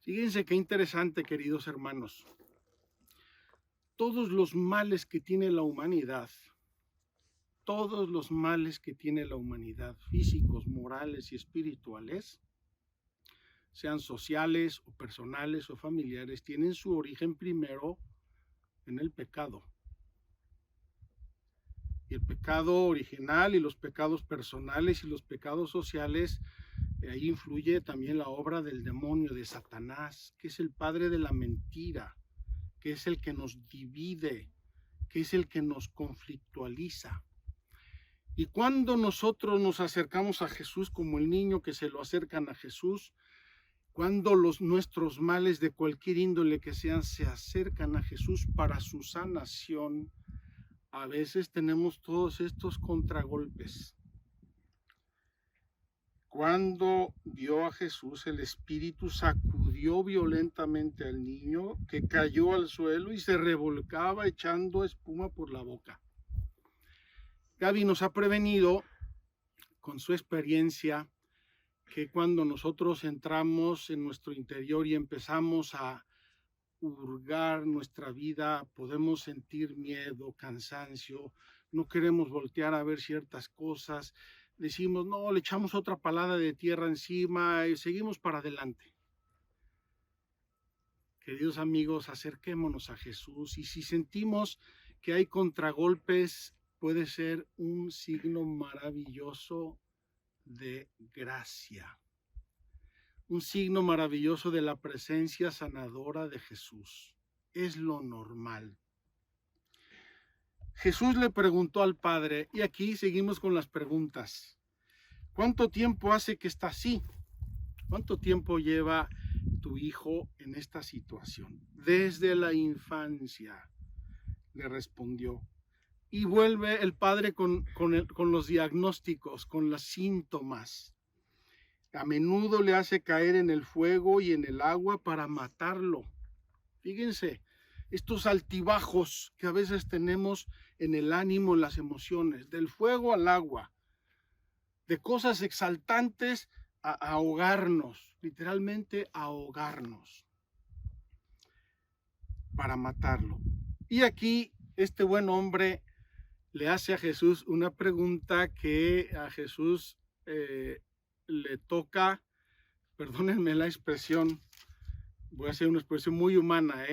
Fíjense qué interesante, queridos hermanos. Todos los males que tiene la humanidad, físicos, morales y espirituales, sean sociales o personales o familiares, tienen su origen primero en el pecado. Y el pecado original y los pecados personales y los pecados sociales, ahí influye también la obra del demonio, de Satanás, que es el padre de la mentira, que es el que nos divide, que es el que nos conflictualiza. Y cuando nosotros nos acercamos a Jesús como el niño que se lo acercan a Jesús, cuando nuestros males de cualquier índole que sean se acercan a Jesús para su sanación, a veces tenemos todos estos contragolpes. Cuando vio a Jesús, el espíritu sacudió violentamente al niño, que cayó al suelo y se revolcaba echando espuma por la boca. Gaby nos ha prevenido con su experiencia que cuando nosotros entramos en nuestro interior y empezamos a hurgar nuestra vida, podemos sentir miedo, cansancio, no queremos voltear a ver ciertas cosas, decimos, no, le echamos otra palada de tierra encima y seguimos para adelante. Queridos amigos, acerquémonos a Jesús, y si sentimos que hay contragolpes, puede ser un signo maravilloso de gracia, un signo maravilloso de la presencia sanadora de Jesús. Es lo normal. Jesús le preguntó al Padre, y aquí seguimos con las preguntas. ¿Cuánto tiempo hace que está así? ¿Cuánto tiempo lleva tu hijo en esta situación? Desde la infancia, le respondió. Y vuelve el padre con los diagnósticos, con los síntomas. A menudo le hace caer en el fuego y en el agua para matarlo. Fíjense, estos altibajos que a veces tenemos en el ánimo, en las emociones, del fuego al agua. de cosas exaltantes a ahogarnos, literalmente a ahogarnos, para matarlo. Y aquí este buen hombre le hace a Jesús una pregunta que a Jesús le toca, perdónenme la expresión, voy a hacer una expresión muy humana,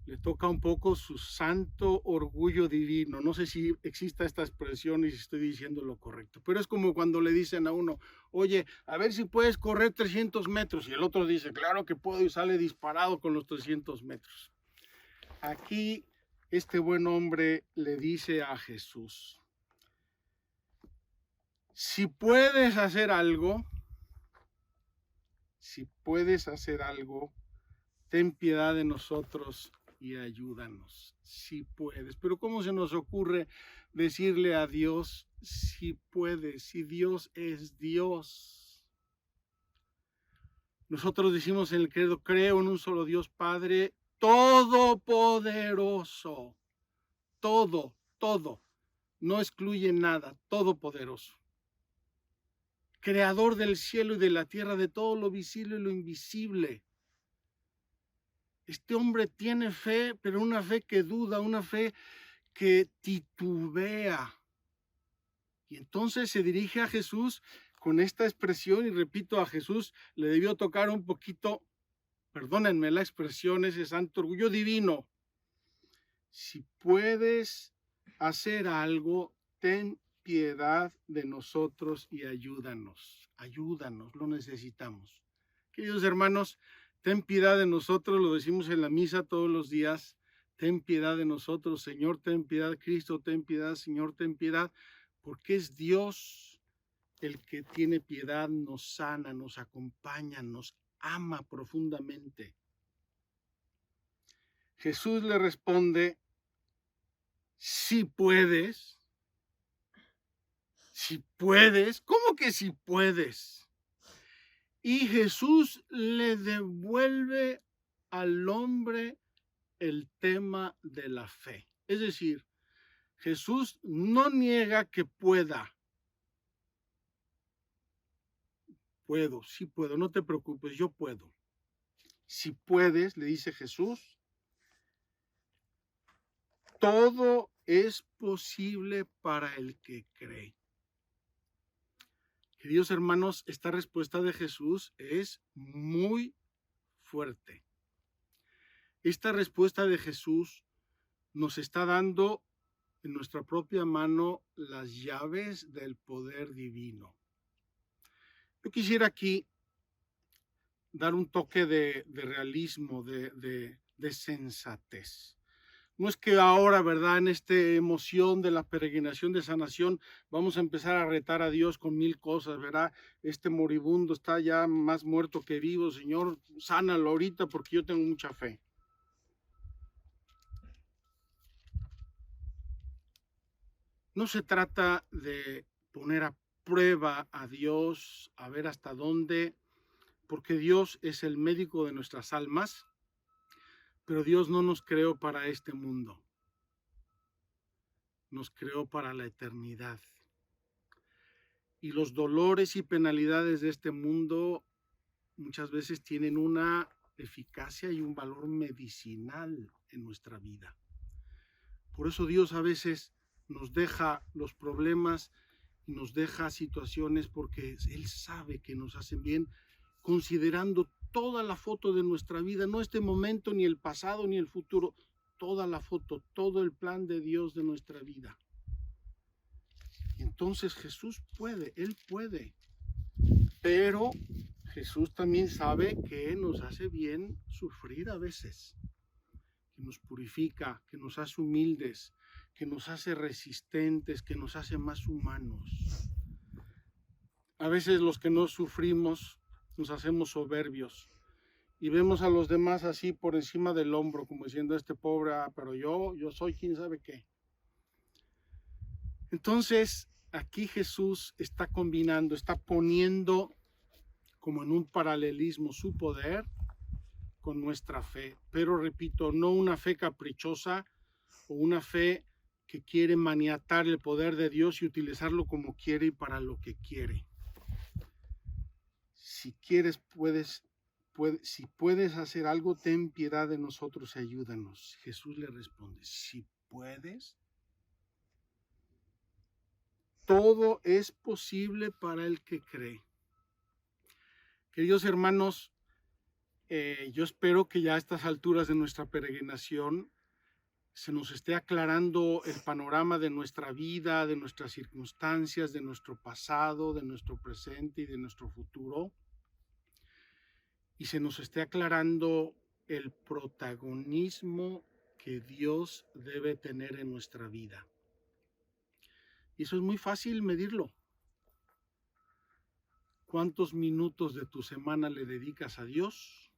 le toca un poco su santo orgullo divino. No sé si exista esta expresión y si estoy diciendo lo correcto, pero es como cuando le dicen a uno, oye, a ver si puedes correr 300 metros, y el otro dice, claro que puedo, y sale disparado con los 300 metros. Aquí este buen hombre le dice a Jesús, si puedes hacer algo, ten piedad de nosotros y ayúdanos, si puedes. Pero ¿cómo se nos ocurre decirle a Dios, si puedes, si Dios es Dios? Nosotros decimos en el credo, creo en un solo Dios Padre todopoderoso, todo, no excluye nada, todopoderoso. Creador del cielo y de la tierra, de todo lo visible y lo invisible. Este hombre tiene fe, pero una fe que duda, una fe que titubea. Y entonces se dirige a Jesús con esta expresión, y repito, a Jesús le debió tocar un poquito, perdónenme la expresión, ese santo orgullo divino. Si puedes hacer algo, ten piedad de nosotros y ayúdanos, lo necesitamos. Queridos hermanos, ten piedad de nosotros, lo decimos en la misa todos los días, ten piedad de nosotros, Señor, ten piedad, Cristo, ten piedad, Señor, ten piedad, porque es Dios el que tiene piedad, nos sana, nos acompaña, nos ama profundamente. Jesús le responde, si puedes, ¿cómo que si puedes? Y Jesús le devuelve al hombre el tema de la fe. Es decir, Jesús no niega que pueda. Sí puedo, no te preocupes, yo puedo. Si puedes, le dice Jesús, todo es posible para el que cree. Queridos hermanos, esta respuesta de Jesús es muy fuerte. Esta respuesta de Jesús nos está dando en nuestra propia mano las llaves del poder divino. Yo quisiera aquí dar un toque de realismo, de sensatez. No es que ahora, ¿verdad?, en esta emoción de la peregrinación de sanación, vamos a empezar a retar a Dios con 1000 cosas, ¿verdad? Este moribundo está ya más muerto que vivo, Señor, sánalo ahorita porque yo tengo mucha fe. No se trata de poner a prueba a Dios, a ver hasta dónde, porque Dios es el médico de nuestras almas, pero Dios no nos creó para este mundo. Nos creó para la eternidad. Y los dolores y penalidades de este mundo muchas veces tienen una eficacia y un valor medicinal en nuestra vida. Por eso Dios a veces nos deja los problemas y nos deja situaciones porque Él sabe que nos hacen bien, considerando toda la foto de nuestra vida, no este momento, ni el pasado, ni el futuro, toda la foto, todo el plan de Dios de nuestra vida. Entonces Jesús puede, Él puede, pero Jesús también sabe que nos hace bien sufrir a veces, que nos purifica, que nos hace humildes, que nos hace resistentes, que nos hace más humanos. A veces los que no sufrimos nos hacemos soberbios y vemos a los demás así por encima del hombro, como diciendo, este pobre, pero yo soy quién sabe qué. Entonces, aquí Jesús está combinando, está poniendo como en un paralelismo su poder con nuestra fe. Pero repito, no una fe caprichosa o una fe que quiere maniatar el poder de Dios y utilizarlo como quiere y para lo que quiere. Si quieres, si puedes hacer algo, ten piedad de nosotros y ayúdanos. Jesús le responde, si puedes, todo es posible para el que cree. Queridos hermanos, yo espero que ya a estas alturas de nuestra peregrinación se nos esté aclarando el panorama de nuestra vida, de nuestras circunstancias, de nuestro pasado, de nuestro presente y de nuestro futuro. Y se nos esté aclarando el protagonismo que Dios debe tener en nuestra vida. Y eso es muy fácil medirlo. ¿Cuántos minutos de tu semana le dedicas a Dios?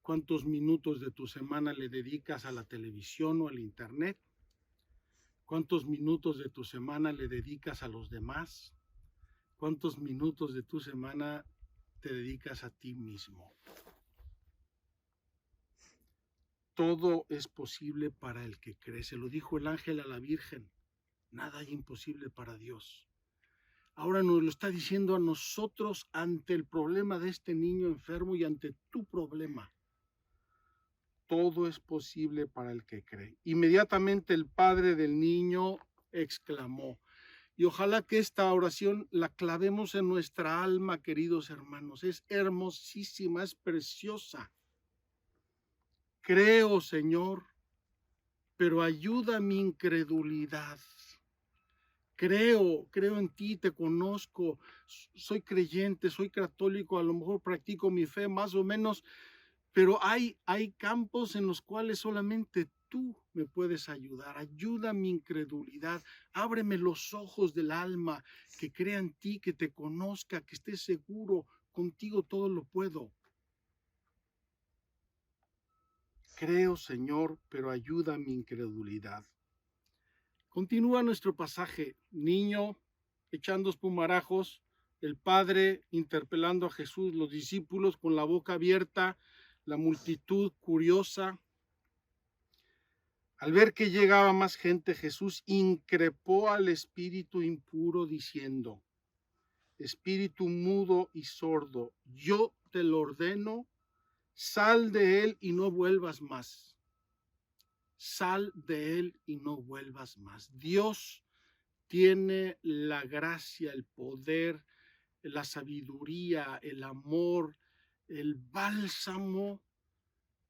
¿Cuántos minutos de tu semana le dedicas a la televisión o al internet? ¿Cuántos minutos de tu semana le dedicas a los demás? ¿Cuántos minutos de tu semana te dedicas a ti mismo? Todo es posible para el que cree. Se lo dijo el ángel a la Virgen. Nada hay imposible para Dios. Ahora nos lo está diciendo a nosotros ante el problema de este niño enfermo y ante tu problema. Todo es posible para el que cree. Inmediatamente el padre del niño exclamó. Y ojalá que esta oración la clavemos en nuestra alma, queridos hermanos. Es hermosísima, es preciosa. Creo, Señor, pero ayuda mi incredulidad. Creo en ti, te conozco, soy creyente, soy católico, a lo mejor practico mi fe más o menos, pero hay campos en los cuales solamente tú me puedes ayudar. Ayuda mi incredulidad, ábreme los ojos del alma, que crea en ti, que te conozca, que esté seguro, contigo todo lo puedo. Creo, Señor, pero ayuda mi incredulidad. Continúa nuestro pasaje, niño echando espumarajos, el padre interpelando a Jesús, los discípulos con la boca abierta, la multitud curiosa. Al ver que llegaba más gente, Jesús increpó al espíritu impuro diciendo, espíritu mudo y sordo, yo te lo ordeno, sal de él y no vuelvas más. Sal de él y no vuelvas más. Dios tiene la gracia, el poder, la sabiduría, el amor, el bálsamo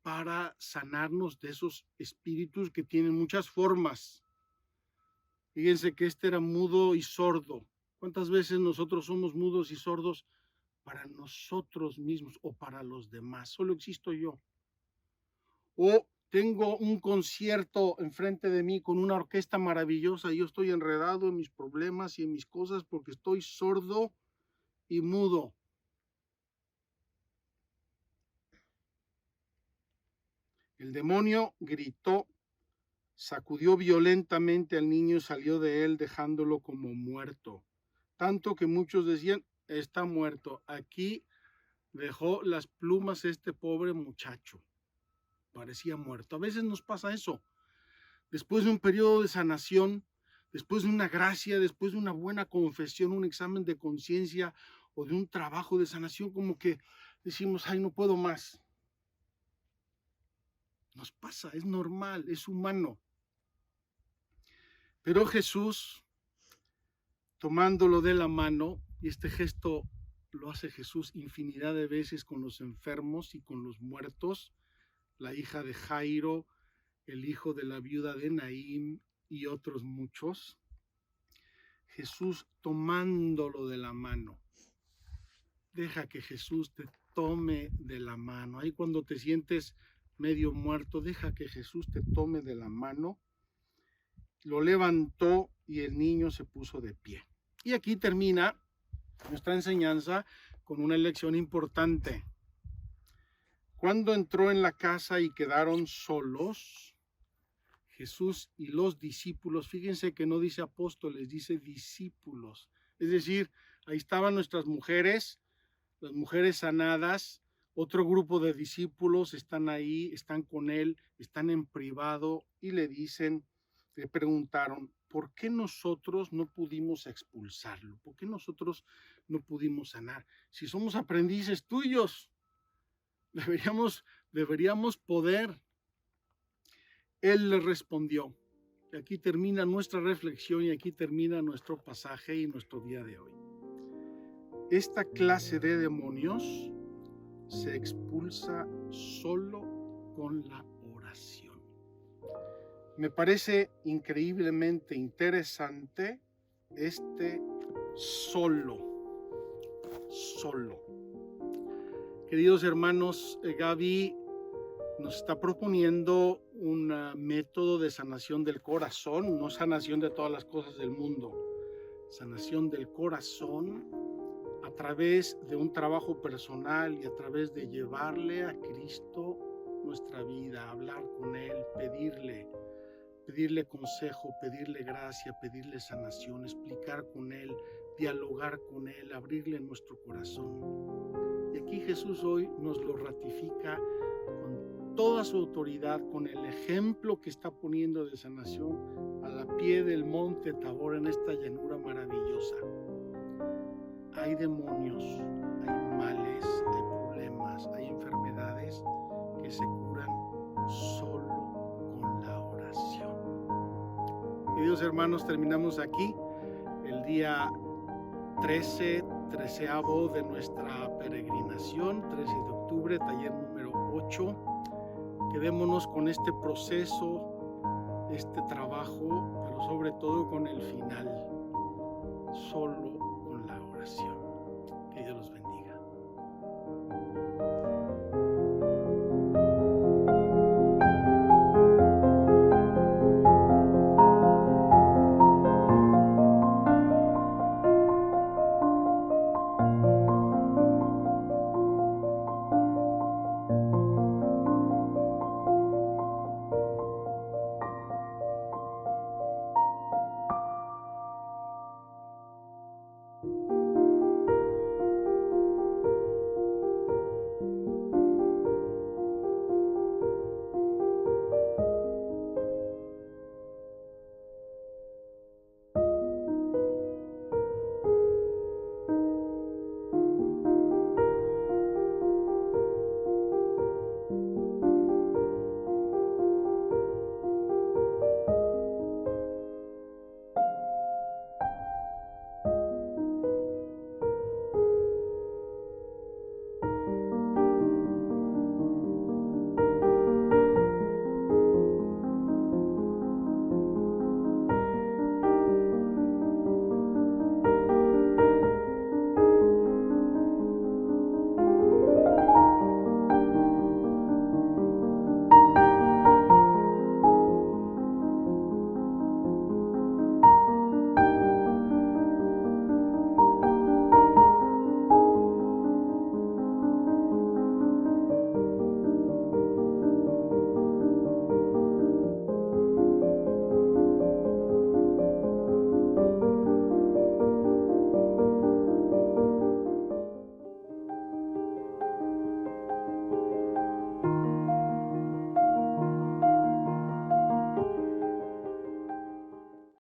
para sanarnos de esos espíritus que tienen muchas formas. Fíjense que este era mudo y sordo. ¿Cuántas veces nosotros somos mudos y sordos para nosotros mismos o para los demás? Solo existo yo. O tengo un concierto enfrente de mí con una orquesta maravillosa y yo estoy enredado en mis problemas y en mis cosas porque estoy sordo y mudo. El demonio gritó, sacudió violentamente al niño y salió de él dejándolo como muerto. Tanto que muchos decían, está muerto. Aquí dejó las plumas este pobre muchacho. Parecía muerto. A veces nos pasa eso. Después de un periodo de sanación, después de una gracia, después de una buena confesión, un examen de conciencia o de un trabajo de sanación, como que decimos, ay, no puedo más. Nos pasa, es normal, es humano. Pero Jesús, tomándolo de la mano, y este gesto lo hace Jesús infinidad de veces con los enfermos y con los muertos, la hija de Jairo, el hijo de la viuda de Naín y otros muchos. Jesús tomándolo de la mano. Deja que Jesús te tome de la mano. Ahí cuando te sientes medio muerto, deja que Jesús te tome de la mano. Lo levantó y el niño se puso de pie. Y aquí termina nuestra enseñanza con una lección importante. Cuando entró en la casa y quedaron solos, Jesús y los discípulos, fíjense que no dice apóstoles, dice discípulos. Es decir, ahí estaban nuestras mujeres, las mujeres sanadas, otro grupo de discípulos están ahí, están con él, están en privado y le dicen, le preguntaron, ¿por qué nosotros no pudimos expulsarlo? ¿Por qué nosotros no pudimos sanar? Si somos aprendices tuyos, deberíamos poder. Él le respondió. Y aquí termina nuestra reflexión y aquí termina nuestro pasaje y nuestro día de hoy. Esta clase de demonios se expulsa solo con la oración. Me parece increíblemente interesante este solo. Queridos hermanos, Gaby nos está proponiendo un método de sanación del corazón, no sanación de todas las cosas del mundo, sanación del corazón a través de un trabajo personal y a través de llevarle a Cristo nuestra vida, hablar con Él, pedirle consejo, pedirle gracia, pedirle sanación, explicar con Él, dialogar con Él, abrirle nuestro corazón. Y aquí Jesús hoy nos lo ratifica con toda su autoridad, con el ejemplo que está poniendo de sanación a la pie del monte Tabor en esta llanura maravillosa. Hay demonios, hay males, hay problemas, hay enfermedades que se curan solo con la oración. Queridos hermanos, terminamos aquí el día 13º de nuestra peregrinación, 13 de octubre, taller número 8. Quedémonos con este proceso, este trabajo, pero sobre todo con el final, solo con la oración.